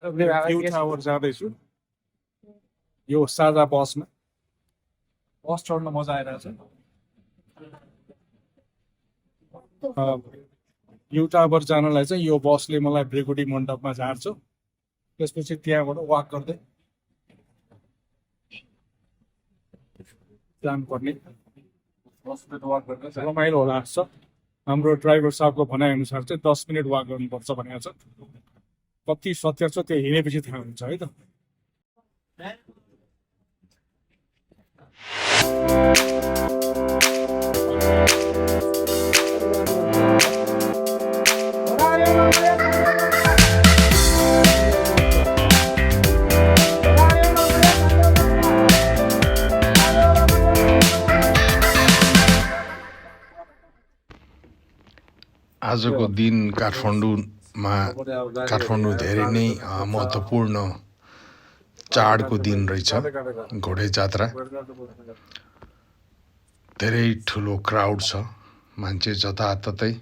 Few tower जाँदैछु यो साझा बसमा बस चढ्न मजा आइरहेछ यु टावर जानलाई चाहिँ यो बसले मलाई भ्रिकुटी मण्डपमा झार्छ त्यसपछि त्यहाँबाट वाक गर्दै जानुपर्ने 10 मिनट वाक गर्दा रमाइलो होला जस्तो हाम्रो ड्राइभर साहबको भनाइअनुसार चाहिँ 10 मिनट वाक गर्नुपर्छ भनेको छ कति सत्य छ त्यो हिँडेपछि थाहा हुन्छ है त आजको दिन काठमाडौँ धेरै नै महत्त्वपूर्ण चाडको दिन रहेछ घोडे जात्रा धेरै ठुलो क्राउड छ मान्छे जताततै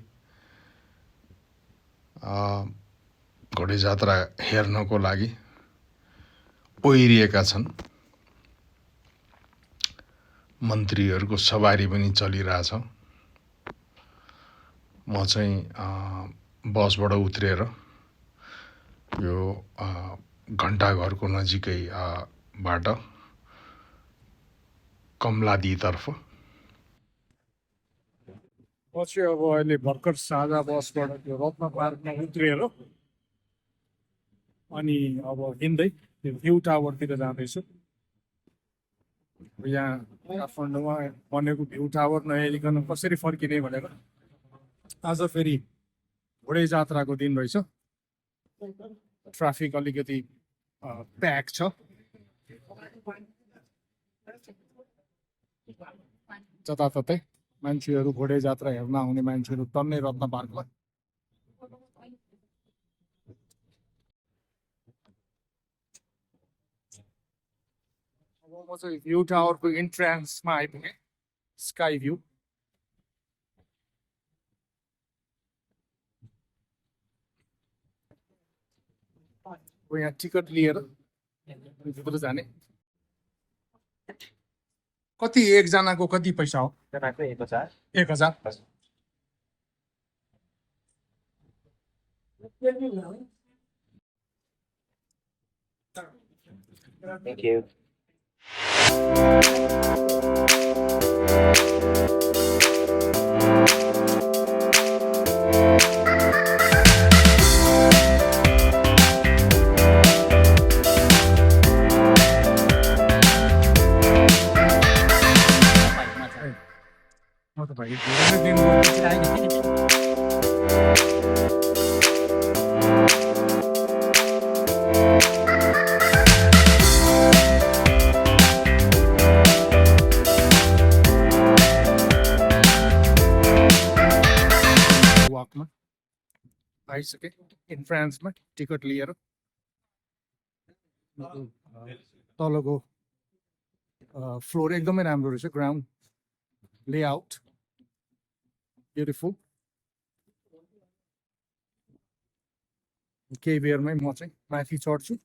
घोडे जात्रा हेर्नको लागि ओइरिएका छन् मन्त्रीहरूको सवारी पनि चलिरहेछ म चाहिँ बसबाट उत्रेर यो घण्टाघरको नजिकै बाट कमलादीतर्फ पछि अब अहिले भर्खर साझा बसबाट त्यो रत्न पार्कमा उत्रिएर अनि अब हिँड्दै त्यो भ्यू टावरतिर जाँदैछु यहाँ काठमाडौँमा बनेको भ्यू टावर नहेरिकन कसरी फर्किने भनेर आज फेरि घोडे जात्राको दिन रहेछ ट्राफिक अलिकति प्याक छ जताततै मान्छेहरू घोडे जात्रा हेर्न आउने मान्छेहरू टन्नै रत्न पार्कमा अब म चाहिँ भ्यू टावरको इन्ट्रान्समा आइपुगेँ स्काई भ्यू यहाँ टिकट लिएर भित्र जाने कति एकजनाको कति पैसा हो 1000 Thank you. म त भाइ धेरै दिन वाकमा आइसकेँ इन्ट्रान्समा टिकट लिएर तलको फ्लोर एकदमै राम्रो रहेछ ग्राउन्ड लेआउट ब्युटिफुल केही बेरमै म चाहिँ माथि चढ्छु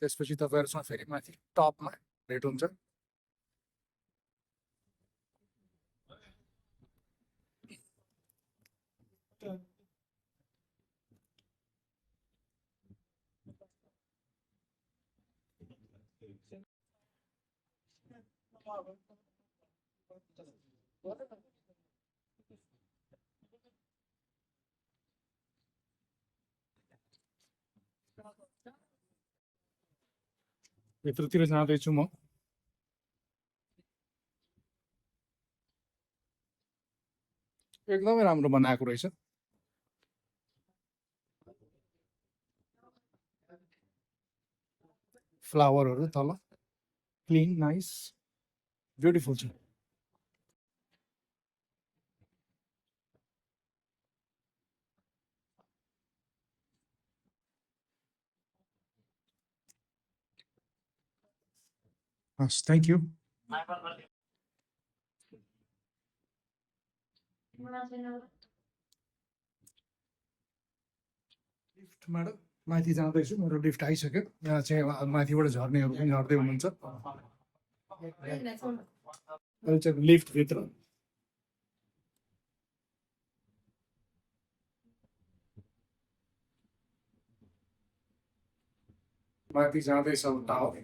त्यसपछि तपाईँहरूसँग फेरि माथि टपमा भेट हुन्छ भित्रतिर जाँदैछु म एकदमै राम्रो बनाएको रहेछ फ्लावरहरू तल क्लिन नाइस ब्युटिफुल छ हस् थ्याङ्क यू लिफ्ट मैडम माथि जाँदैछु, मेरो लिफ्ट आइसक्यो। यहाँ चाहिँ माथिबाट झर्नेहरू पनि झर्दै हुनुहुन्छ। अहिले चाहिँ लिफ्टभित्र माथि जाँदैछ टावर।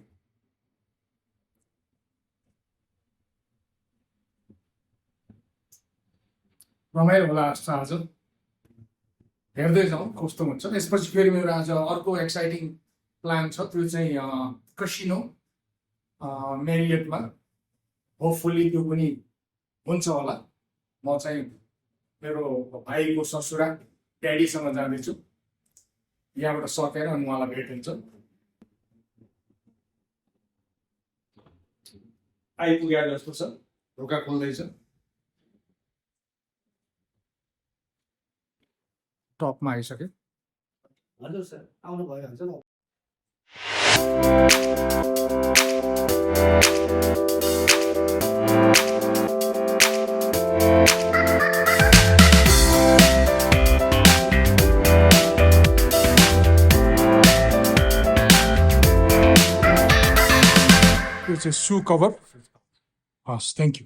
रमाइलो होला जस्तो आज। हेर्दै जाउँ कस्तो हुन्छ। यसपछि फेरि मेरो आज अर्को एक्साइटिङ प्लान छ, त्यो चाहिँ कसिनो मेरियटमा। होपफुल्ली त्यो पनि हुन्छ होला। म चाहिँ मेरो भाइको ससुरा ड्याडीसँग जाँदैछु। यहाँबाट सकेर अनि उहाँलाई भेट हुन्छ। आइपुगे जस्तो छ, ढोका खोल्दैछ। टपमा आइसक्यो। हजुर सर, आउनु भइहाल्छ नि। यो चाहिँ सु कभर। हस्, थ्याङ्क यू।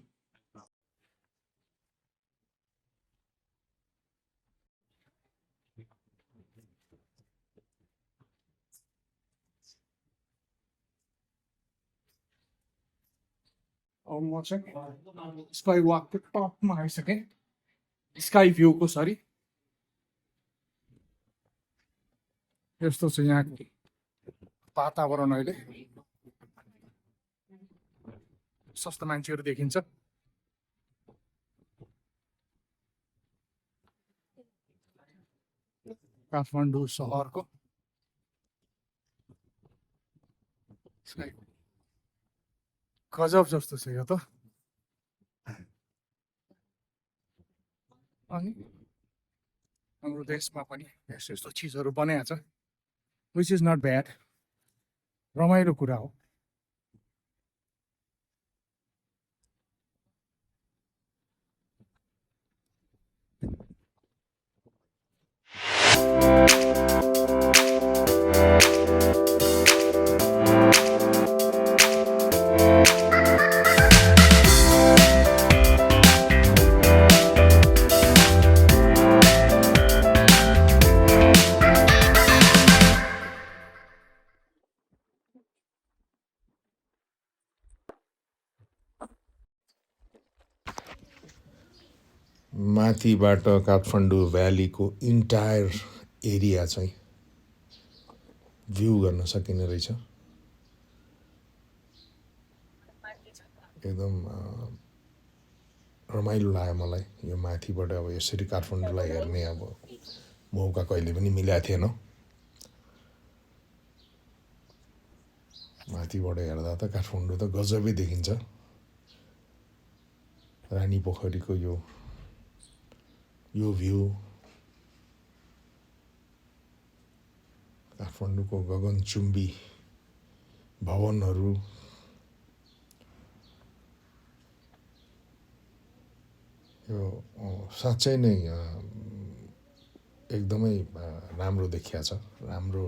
अब म चाहिँ स्काई वकको टपमा आइसकेँ। स्काई भ्यूको सरी यस्तो छ यहाँको वातावरण। अहिले सस्तो मान्छेहरू देखिन्छ। काठमाडौँ सहरको गजब जस्तो छ यो त। अनि हाम्रो देशमा पनि यस्तो यस्तो चिजहरू बनाएको छ, विच इज नट ब्याड। रमाइलो कुरा हो। माथिबाट काठमाडौँ भ्यालीको इन्टायर एरिया चाहिँ भ्यू गर्न सकिने रहेछ। एकदम रमाइलो लाग्यो मलाई यो माथिबाट। अब यसरी काठमाडौँलाई हेर्ने अब मौका कहिले पनि मिलेको थिएन। माथिबाट हेर्दा त काठमाडौँ त गजबै देखिन्छ। रानी पोखरीको यो भ्यू, काठमाडौँको गगनचुम्बी भवनहरू, यो साँच्चै नै एकदमै राम्रो देखिया छ। राम्रो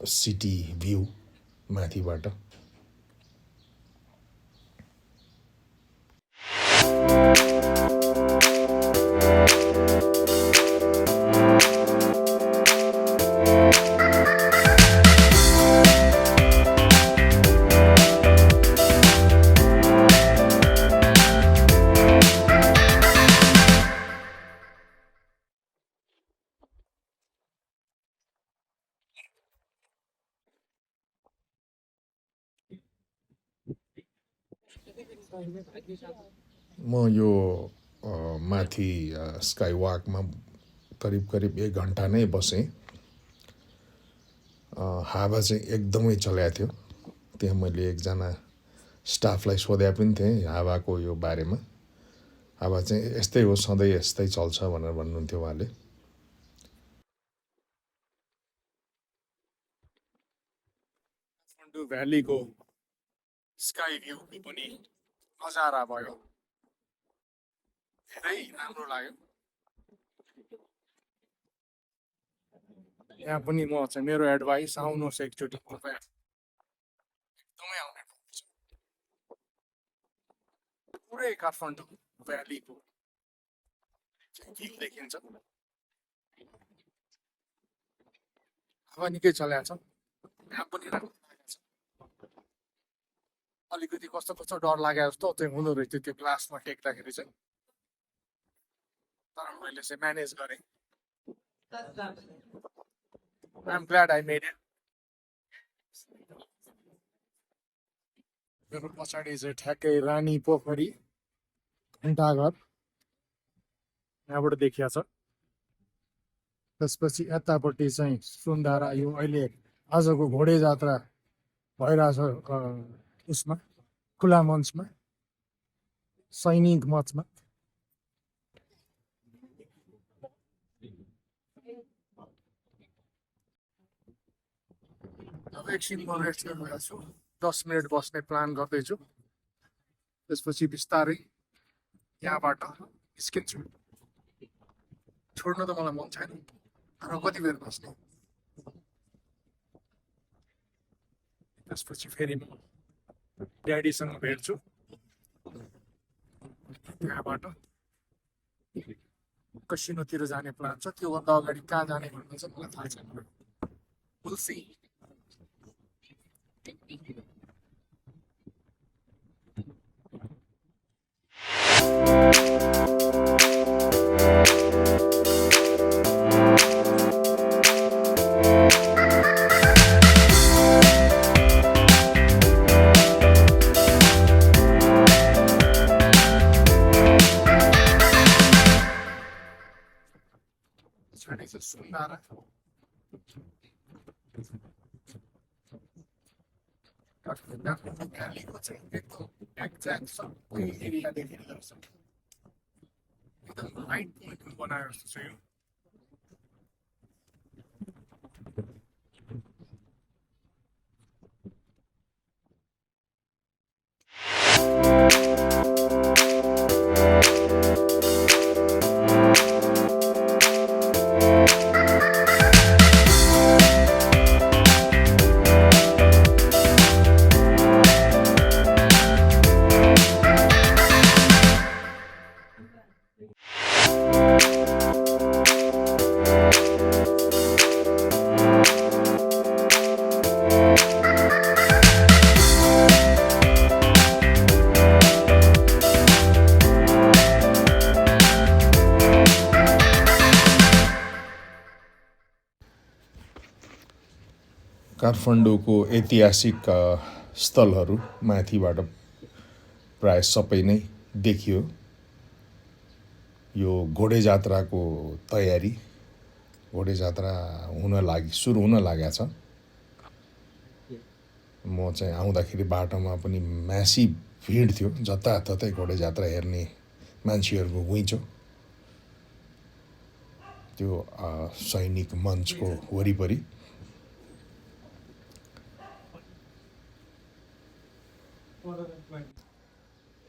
सिटी भ्यू माथिबाट। म यो माथि स्काई वकमा करिब करिब 1 घन्टा नै बसेँ। हावा चाहिँ एकदमै चलेको थियो। त्यहाँ मैले एकजना स्टाफलाई सोधे पनि थिएँ हावाको यो बारेमा। हावा चाहिँ यस्तै हो, सधैँ यस्तै चल्छ भनेर भन्नुहुन्थ्यो उहाँले। काठमाडौँ भ्यालीको स्काई भ्यू पनि नजारा भयो। धेरै राम्रो लाग्यो। यहाँ पनि म चाहिँ मेरो एडभाइस आउनुहोस् एकचोटि कृपया एकदमै आउने पुरै काठमाडौँ भ्यालीको भ्यू देखिन्छ। हावा निकै चलेको छ, यहाँ पनि राम्रो लागेको छ। अलिकति कस्तो कस्तो डर लागे जस्तो चाहिँ हुँदो रहेछ त्यो ग्लासमा टेक्दाखेरि चाहिँ, तर मैले चाहिँ म्यानेज गरेँ। I'm glad I made it. मेरो पछाडि चाहिँ ठ्याक्कै रानी पोखरी घन्टाघर यहाँबाट देखिया छ। त्यसपछि यतापट्टि चाहिँ सुन्धारा, यो अहिले आजको घोडे जात्रा भइरहेछ उसमा खुला मञ्चमा, सैनिक मञ्चमा। अब एकछिन म रेस्ट गरिरहेको छु, 10 मिनट बस्ने प्लान गर्दैछु। त्यसपछि बिस्तारै यहाँबाट निस्किन्छु। छोड्न त मलाई मन छैन, तर कति बेर बस्ने। त्यसपछि फेरि म ड्याडीसँग भेट्छु। त्यहाँबाट कसिनोतिर जाने प्लान छ, त्योभन्दा अगाडि कहाँ जाने भन्ने चाहिँ मलाई थाहा छैन। We'll see. सुन्धारा भ्यालीको चाहिँ एकदम एक्ज्याक्ट सबै एरिया देखिरहेको छ। एकदम लाइट पोइन्टमा बनाएको जस्तो छ यो। काठमाडौँको ऐतिहासिक स्थलहरू माथिबाट प्राय सबै नै देखियो। यो घोडे जात्राको तयारी, घोडे जात्रा सुरु हुन लागेको छ। म चाहिँ आउँदाखेरि बाटोमा पनि म्यासिभ भिड थियो, जताततै घोडे जात्रा हेर्ने मान्छेहरूको घुइँचो। त्यो सैनिक मञ्चको वरिपरि।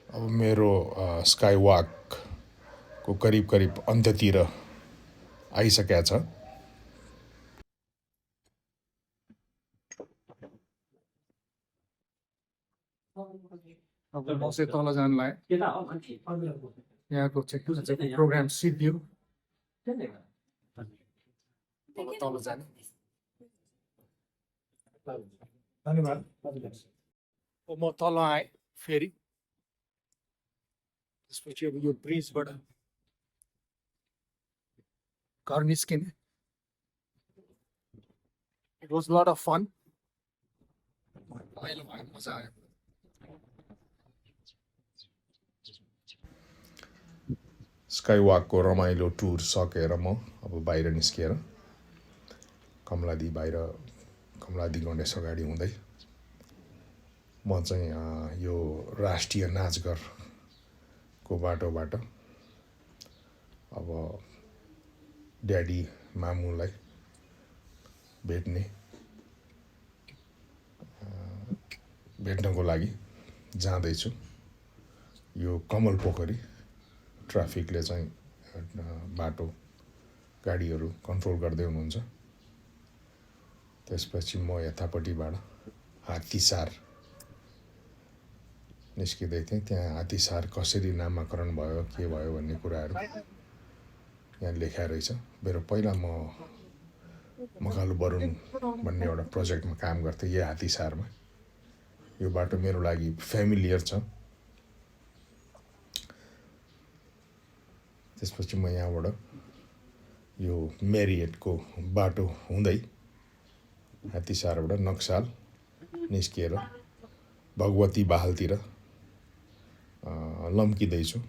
अब मेरो स्काई वाकको करिब अन्त्यतिर आइसकेको छ। अब म चाहिँ तल जानु लाग्यो। यहाँको चाहिँ प्रोग्राम सिद्धियो, तल जाने। धन्यवाद। म तल आएँ फेरि, त्यसपछि अब यो ब्रिजबाट घर निस्किने। It was lot of fun, मजा आयो। स्काई वाकको रमाइलो टुर सकेर म अब बाहिर निस्किएर कमलादी गणेश अगाडि हुँदै म चाहिँ यो राष्ट्रिय नाचघरको बाटोबाट अब ड्याडी मामुलाई भेट्नको लागि जाँदैछु। यो कमल पोखरी ट्राफिकले चाहिँ बाटो गाडीहरू कन्ट्रोल गर्दै हुनुहुन्छ। त्यसपछि म यतापट्टिबाट हात्तीसार निस्किँदै थिएँ। त्यहाँ हात्तीसार कसरी नामाकरण भयो के भयो भन्ने कुराहरू यहाँ लेखा रहेछ। मेरो पहिला म मकालु बरुण भन्ने एउटा प्रोजेक्टमा काम गर्थेँ यही हात्तीसारमा। यो बाटो मेरो लागि फ्यामिलियर छ। त्यसपछि म यहाँबाट यो मेरिएटको बाटो हुँदै हात्तीसारबाट नक्साल निस्किएर भगवती बहालतिर लम्किँदैछु।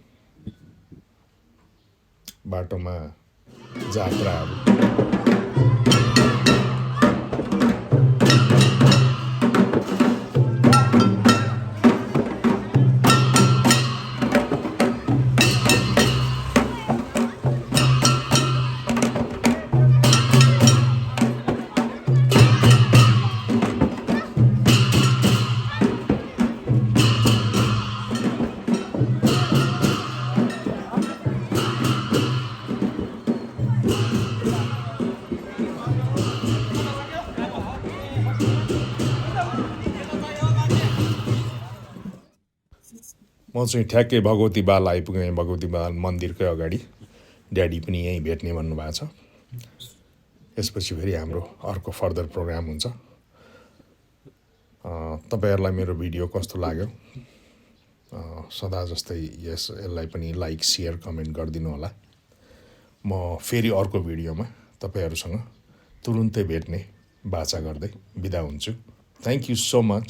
बाटोमा जात्राहरू म चाहिँ ठ्याक्कै भगवती बाल आइपुगेँ। भगवती बाल मन्दिरकै अगाडि ड्याडी पनि यहीँ भेट्ने भन्नुभएको छ। यसपछि फेरि हाम्रो अर्को फर्दर प्रोग्राम हुन्छ। तपाईँहरूलाई मेरो भिडियो कस्तो लाग्यो सदा जस्तै यसलाई पनि लाइक सेयर कमेन्ट गरिदिनु होला। म फेरि अर्को भिडियोमा तपाईँहरूसँग तुरुन्तै भेट्ने बाचा गर्दै बिदा हुन्छु। Thank you so much.